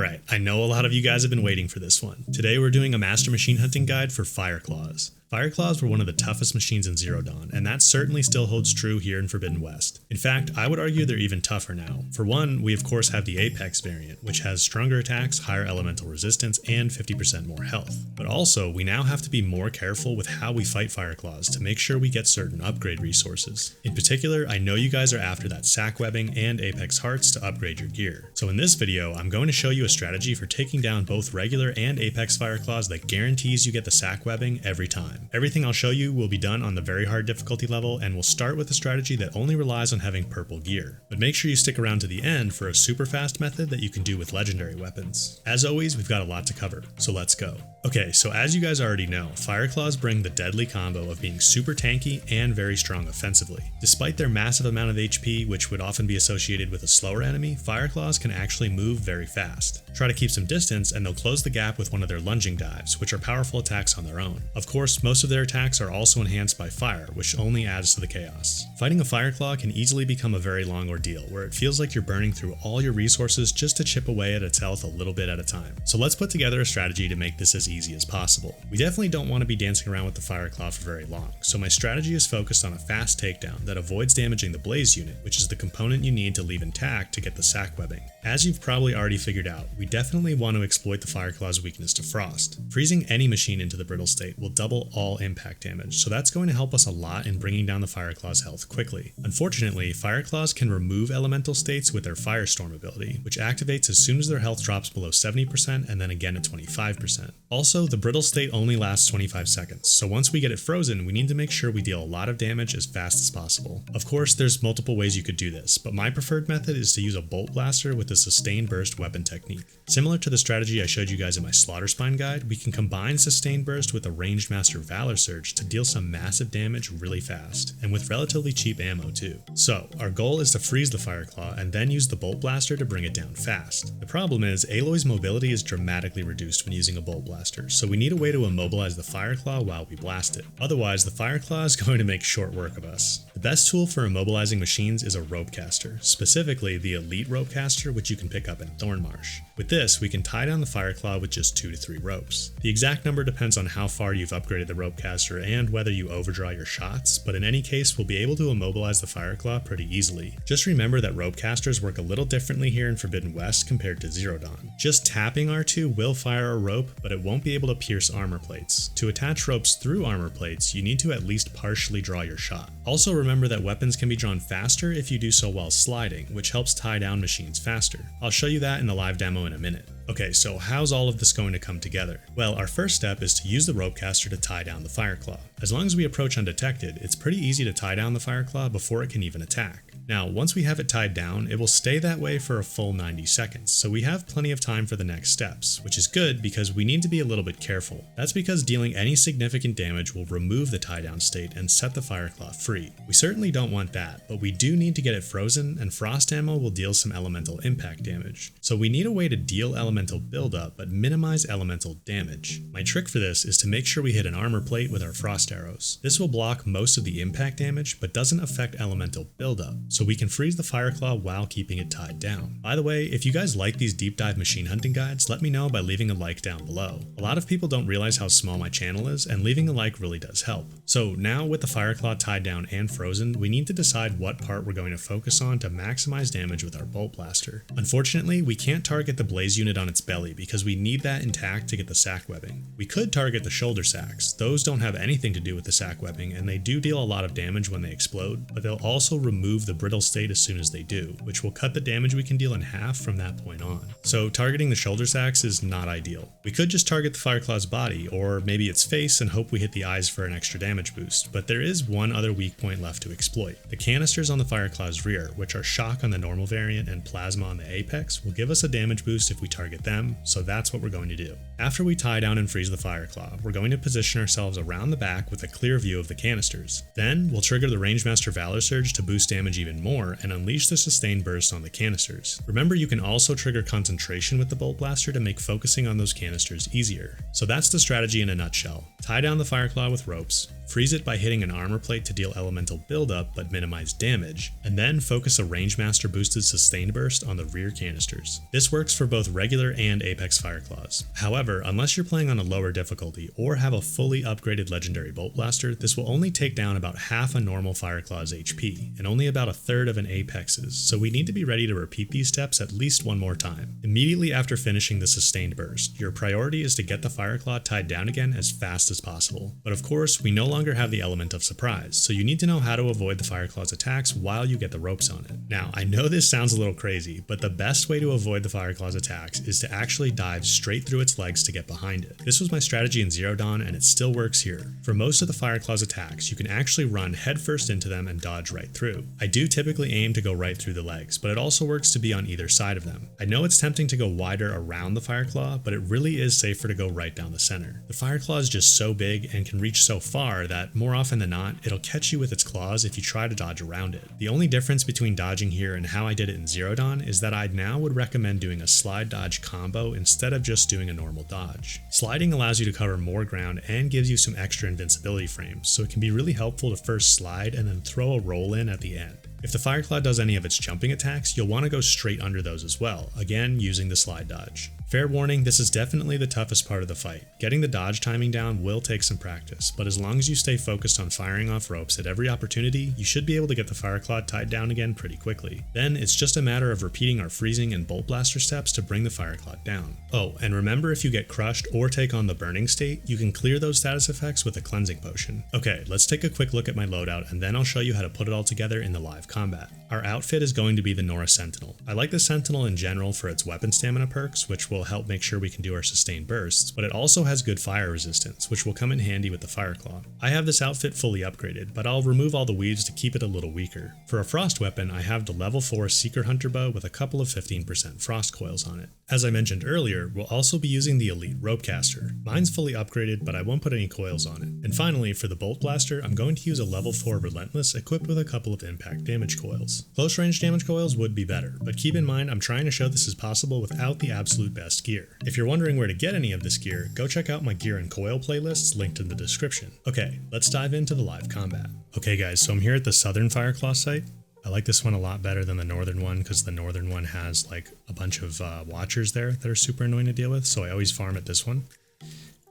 Alright, I know a lot of you guys have been waiting for this one. Today we're doing a master machine hunting guide for Fireclaws. Fireclaws were one of the toughest machines in Zero Dawn, and that certainly still holds true here in Forbidden West. In fact, I would argue they're even tougher now. For one, we of course have the Apex variant, which has stronger attacks, higher elemental resistance, and 50% more health. But also, we now have to be more careful with how we fight Fireclaws to make sure we get certain upgrade resources. In particular, I know you guys are after that Sac Webbing and Apex Hearts to upgrade your gear. So in this video, I'm going to show you a strategy for taking down both regular and Apex Fireclaws that guarantees you get the Sac Webbing every time. Everything I'll show you will be done on the very hard difficulty level, and we'll start with a strategy that only relies on having purple gear. But make sure you stick around to the end for a super fast method that you can do with legendary weapons. As always, we've got a lot to cover, so let's go. Okay, so as you guys already know, Fireclaws bring the deadly combo of being super tanky and very strong offensively. Despite their massive amount of HP, which would often be associated with a slower enemy, Fireclaws can actually move very fast. Try to keep some distance and they'll close the gap with one of their lunging dives, which are powerful attacks on their own. Of course, most of their attacks are also enhanced by fire, which only adds to the chaos. Fighting a Fireclaw can easily become a very long ordeal, where it feels like you're burning through all your resources just to chip away at its health a little bit at a time. So let's put together a strategy to make this as easy as possible. We definitely don't want to be dancing around with the Fireclaw for very long, so my strategy is focused on a fast takedown that avoids damaging the blaze unit, which is the component you need to leave intact to get the sac webbing. As you've probably already figured out, we definitely want to exploit the Fireclaw's weakness to frost. Freezing any machine into the brittle state will double all impact damage, so that's going to help us a lot in bringing down the Fireclaw's health quickly. Unfortunately, Fireclaws can remove elemental states with their Firestorm ability, which activates as soon as their health drops below 70% and then again at 25%. Also, the brittle state only lasts 25 seconds, so once we get it frozen, we need to make sure we deal a lot of damage as fast as possible. Of course, there's multiple ways you could do this, but my preferred method is to use a bolt blaster with a sustained burst weapon technique. Similar to the strategy I showed you guys in my Slaughter Spine guide, we can combine sustained burst with a ranged master Valor Surge to deal some massive damage really fast, and with relatively cheap ammo too. So, our goal is to freeze the Fireclaw and then use the bolt blaster to bring it down fast. The problem is, Aloy's mobility is dramatically reduced when using a bolt blaster, so we need a way to immobilize the Fireclaw while we blast it. Otherwise, the Fireclaw is going to make short work of us. The best tool for immobilizing machines is a rope caster, specifically the Elite Rope Caster, which you can pick up in Thornmarsh. With this, we can tie down the Fireclaw with just 2 to 3 ropes. The exact number depends on how far you've upgraded the rope caster and whether you overdraw your shots, but in any case, we'll be able to immobilize the Fireclaw pretty easily. Just remember that rope casters work a little differently here in Forbidden West compared to Zero Dawn. Just tapping R2 will fire a rope, but it won't be able to pierce armor plates. To attach ropes through armor plates, you need to at least partially draw your shot. Also remember that weapons can be drawn faster if you do so while sliding, which helps tie down machines faster. I'll show you that in the live demo in a minute. Okay, so how's all of this going to come together? Well, our first step is to use the rope caster to tie down the Fireclaw. As long as we approach undetected, it's pretty easy to tie down the Fireclaw before it can even attack. Now, once we have it tied down, it will stay that way for a full 90 seconds, so we have plenty of time for the next steps, which is good because we need to be a little bit careful. That's because dealing any significant damage will remove the tie down state and set the Fireclaw free. We certainly don't want that, but we do need to get it frozen, and frost ammo will deal some elemental impact damage. So we need a way to deal elemental buildup but minimize elemental damage. My trick for this is to make sure we hit an armor plate with our frost arrows. This will block most of the impact damage but doesn't affect elemental buildup, so we can freeze the Fireclaw while keeping it tied down. By the way, if you guys like these deep dive machine hunting guides, let me know by leaving a like down below. A lot of people don't realize how small my channel is, and leaving a like really does help. So now with the Fireclaw tied down and frozen, we need to decide what part we're going to focus on to maximize damage with our bolt blaster. Unfortunately, we can't target the blaze unit on its belly because we need that intact to get the sac webbing. We could target the shoulder sacs. Those don't have anything to do with the sac webbing, and they do deal a lot of damage when they explode, but they'll also remove the brittle state as soon as they do, which will cut the damage we can deal in half from that point on. So targeting the shoulder sacs is not ideal. We could just target the Fireclaw's body, or maybe its face, and hope we hit the eyes for an extra damage boost, but there is one other weak point left to exploit. The canisters on the Fireclaw's rear, which are shock on the normal variant and plasma on the Apex, will give us a damage boost if we target them, so that's what we're going to do. After we tie down and freeze the Fireclaw, we're going to position ourselves around the back with a clear view of the canisters. Then, we'll trigger the Rangemaster Valor Surge to boost damage even more and unleash the sustained burst on the canisters. Remember, you can also trigger concentration with the Bolt Blaster to make focusing on those canisters easier. So that's the strategy in a nutshell. Tie down the Fireclaw with ropes, Freeze it by hitting an armor plate to deal elemental buildup but minimize damage, and then focus a Rangemaster boosted sustained burst on the rear canisters. This works for both regular and Apex Fireclaws. However, unless you're playing on a lower difficulty or have a fully upgraded legendary Bolt Blaster, this will only take down about half a normal Fireclaw's HP, and only about a third of an Apex's, so we need to be ready to repeat these steps at least one more time. Immediately after finishing the sustained burst, your priority is to get the Fireclaw tied down again as fast as possible. But of course, we no longer have the element of surprise, so you need to know how to avoid the Fireclaw's attacks while you get the ropes on it. Now, I know this sounds a little crazy, but the best way to avoid the Fireclaw's attacks is to actually dive straight through its legs to get behind it. This was my strategy in Zero Dawn, and it still works here. For most of the Fireclaw's attacks, you can actually run headfirst into them and dodge right through. I do typically aim to go right through the legs, but it also works to be on either side of them. I know it's tempting to go wider around the Fireclaw, but it really is safer to go right down the center. The Fireclaw is just so big and can reach so far that more often than not, it'll catch you with its claws if you try to dodge around it. The only difference between dodging here and how I did it in Zero Dawn is that I now would recommend doing a slide dodge combo instead of just doing a normal dodge. Sliding allows you to cover more ground and gives you some extra invincibility frames, so it can be really helpful to first slide and then throw a roll in at the end. If the Fireclaw does any of its jumping attacks, you'll want to go straight under those as well, again using the slide dodge. Fair warning, this is definitely the toughest part of the fight. Getting the dodge timing down will take some practice, but as long as you stay focused on firing off ropes at every opportunity, you should be able to get the Fireclaw tied down again pretty quickly. Then it's just a matter of repeating our freezing and bolt blaster steps to bring the Fireclaw down. Oh, and remember, if you get crushed or take on the burning state, you can clear those status effects with a cleansing potion. Okay, let's take a quick look at my loadout and then I'll show you how to put it all together in the live combat. Our outfit is going to be the Nora Sentinel. I like the Sentinel in general for its weapon stamina perks, which will help make sure we can do our sustained bursts, but it also has good fire resistance, which will come in handy with the Fireclaw. I have this outfit fully upgraded, but I'll remove all the weaves to keep it a little weaker. For a frost weapon, I have the level 4 Seeker Hunter bow with a couple of 15% frost coils on it. As I mentioned earlier, we'll also be using the Elite Ropecaster. Mine's fully upgraded, but I won't put any coils on it. And finally, for the Bolt Blaster, I'm going to use a level 4 Relentless equipped with a couple of impact damage coils. Close range damage coils would be better, but keep in mind I'm trying to show this is possible without the absolute best gear. If you're wondering where to get any of this gear, go check out my gear and coil playlists linked in the description. Okay, let's dive into the live combat. Okay guys, so I'm here at the Southern Fireclaw site. I like this one a lot better than the northern one because the northern one has like a bunch of watchers there that are super annoying to deal with, so I always farm at this one.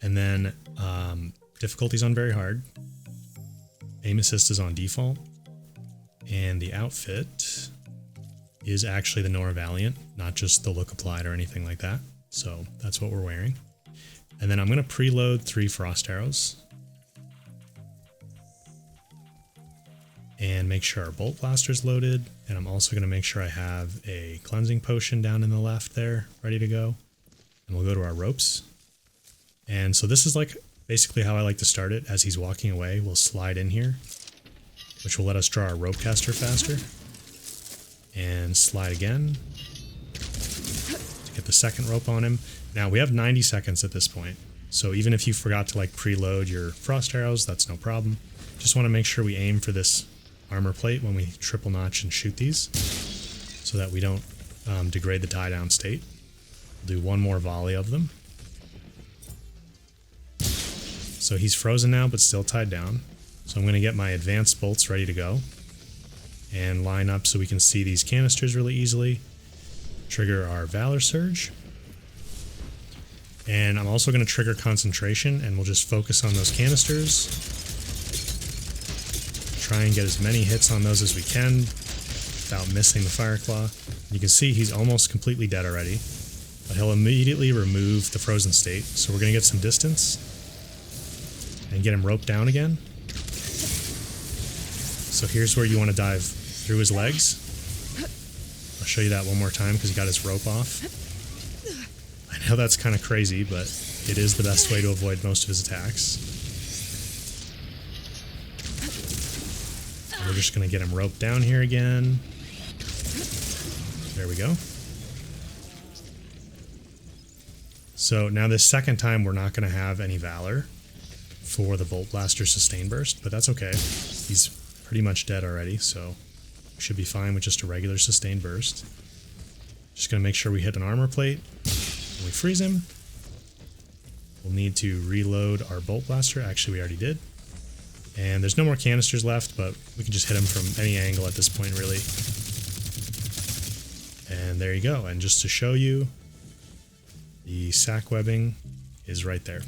And then difficulty's on very hard. Aim assist is on default. And the outfit is actually the Nora Valiant, not just the look applied or anything like that. So that's what we're wearing. And then I'm going to preload 3 frost arrows. And make sure our bolt blaster's loaded. And I'm also going to make sure I have a cleansing potion down in the left there, ready to go. And we'll go to our ropes. And so this is like basically how I like to start it. As he's walking away, we'll slide in here, which will let us draw our ropecaster faster. And slide again to get the second rope on him. Now we have 90 seconds at this point. So even if you forgot to like preload your frost arrows, that's no problem. Just want to make sure we aim for this armor plate when we triple notch and shoot these so that we don't degrade the tie down state. We'll do one more volley of them. So he's frozen now but still tied down. So I'm going to get my advanced bolts ready to go and line up so we can see these canisters really easily. Trigger our Valor Surge. And I'm also going to trigger concentration and we'll just focus on those canisters. Try and get as many hits on those as we can without missing the Fireclaw. You can see he's almost completely dead already, but he'll immediately remove the frozen state. So we're going to get some distance and get him roped down again. So here's where you want to dive through his legs. I'll show you that one more time because he got his rope off. I know that's kind of crazy, but it is the best way to avoid most of his attacks. We're just going to get him roped down here again. There we go. So now this second time we're not going to have any Valor for the Bolt Blaster Sustain Burst, but that's okay. He's pretty much dead already, so we should be fine with just a regular Sustain Burst. Just going to make sure we hit an armor plate. When we freeze him, we'll need to reload our Bolt Blaster. Actually, we already did. And there's no more canisters left, but we can just hit them from any angle at this point, really. And there you go. And just to show you, the sac webbing is right there.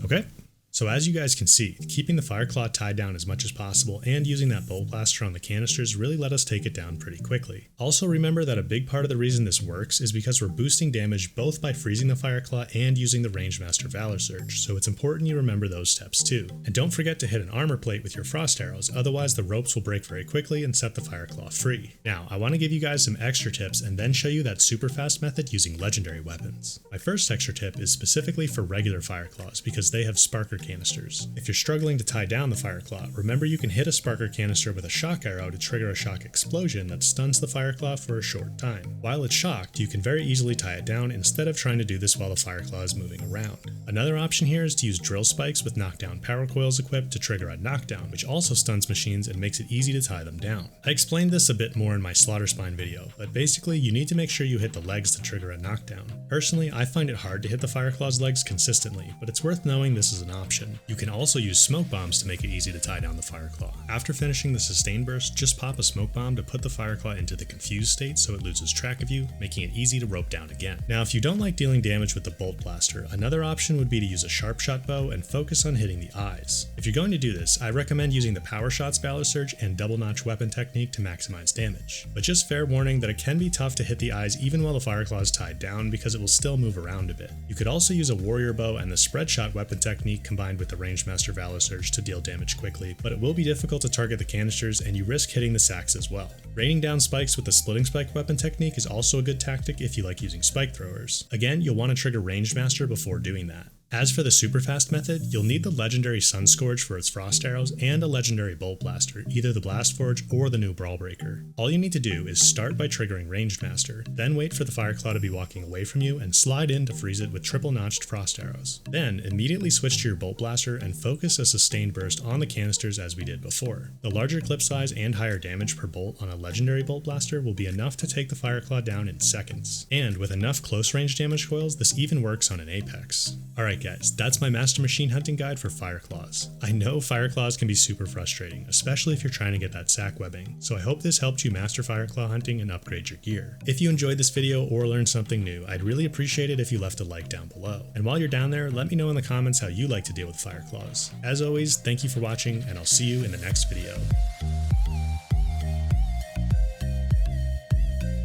Okay. So as you guys can see, keeping the Fireclaw tied down as much as possible and using that bolt blaster on the canisters really let us take it down pretty quickly. Also remember that a big part of the reason this works is because we're boosting damage both by freezing the Fireclaw and using the Rangemaster Valor Surge, so it's important you remember those steps too. And don't forget to hit an armor plate with your frost arrows, otherwise the ropes will break very quickly and set the Fireclaw free. Now, I want to give you guys some extra tips and then show you that super fast method using legendary weapons. My first extra tip is specifically for regular Fireclaws because they have sparker canisters. If you're struggling to tie down the Fireclaw, remember you can hit a sparker canister with a shock arrow to trigger a shock explosion that stuns the Fireclaw for a short time. While it's shocked, you can very easily tie it down instead of trying to do this while the Fireclaw is moving around. Another option here is to use drill spikes with knockdown power coils equipped to trigger a knockdown, which also stuns machines and makes it easy to tie them down. I explained this a bit more in my Slaughter Spine video, but basically you need to make sure you hit the legs to trigger a knockdown. Personally, I find it hard to hit the Fireclaw's legs consistently, but it's worth knowing this is an option. You can also use smoke bombs to make it easy to tie down the Fireclaw. After finishing the sustain burst, just pop a smoke bomb to put the Fireclaw into the confused state so it loses track of you, making it easy to rope down again. Now if you don't like dealing damage with the bolt blaster, another option would be to use a sharp shot bow and focus on hitting the eyes. If you're going to do this, I recommend using the Power Shots Valor Surge and double notch weapon technique to maximize damage. But just fair warning that it can be tough to hit the eyes even while the Fireclaw is tied down because it will still move around a bit. You could also use a warrior bow and the spread shot weapon technique combined with the Rangemaster Valor Surge to deal damage quickly, but it will be difficult to target the canisters and you risk hitting the sacs as well. Raining down spikes with the splitting spike weapon technique is also a good tactic if you like using spike throwers. Again, you'll want to trigger Rangemaster before doing that. As for the super fast method, you'll need the legendary Sun Scourge for its frost arrows and a legendary bolt blaster, either the Blast Forge or the new Brawl Breaker. All you need to do is start by triggering Ranged Master, then wait for the Fireclaw to be walking away from you and slide in to freeze it with triple notched frost arrows. Then immediately switch to your bolt blaster and focus a sustained burst on the canisters as we did before. The larger clip size and higher damage per bolt on a legendary bolt blaster will be enough to take the Fireclaw down in seconds. And with enough close range damage coils, this even works on an Apex. Alright guys, that's my master machine hunting guide for Fireclaws. I know Fireclaws can be super frustrating, especially if you're trying to get that sac webbing, so I hope this helped you master Fireclaw hunting and upgrade your gear. If you enjoyed this video or learned something new, I'd really appreciate it if you left a like down below. And while you're down there, let me know in the comments how you like to deal with Fireclaws. As always, thank you for watching, and I'll see you in the next video.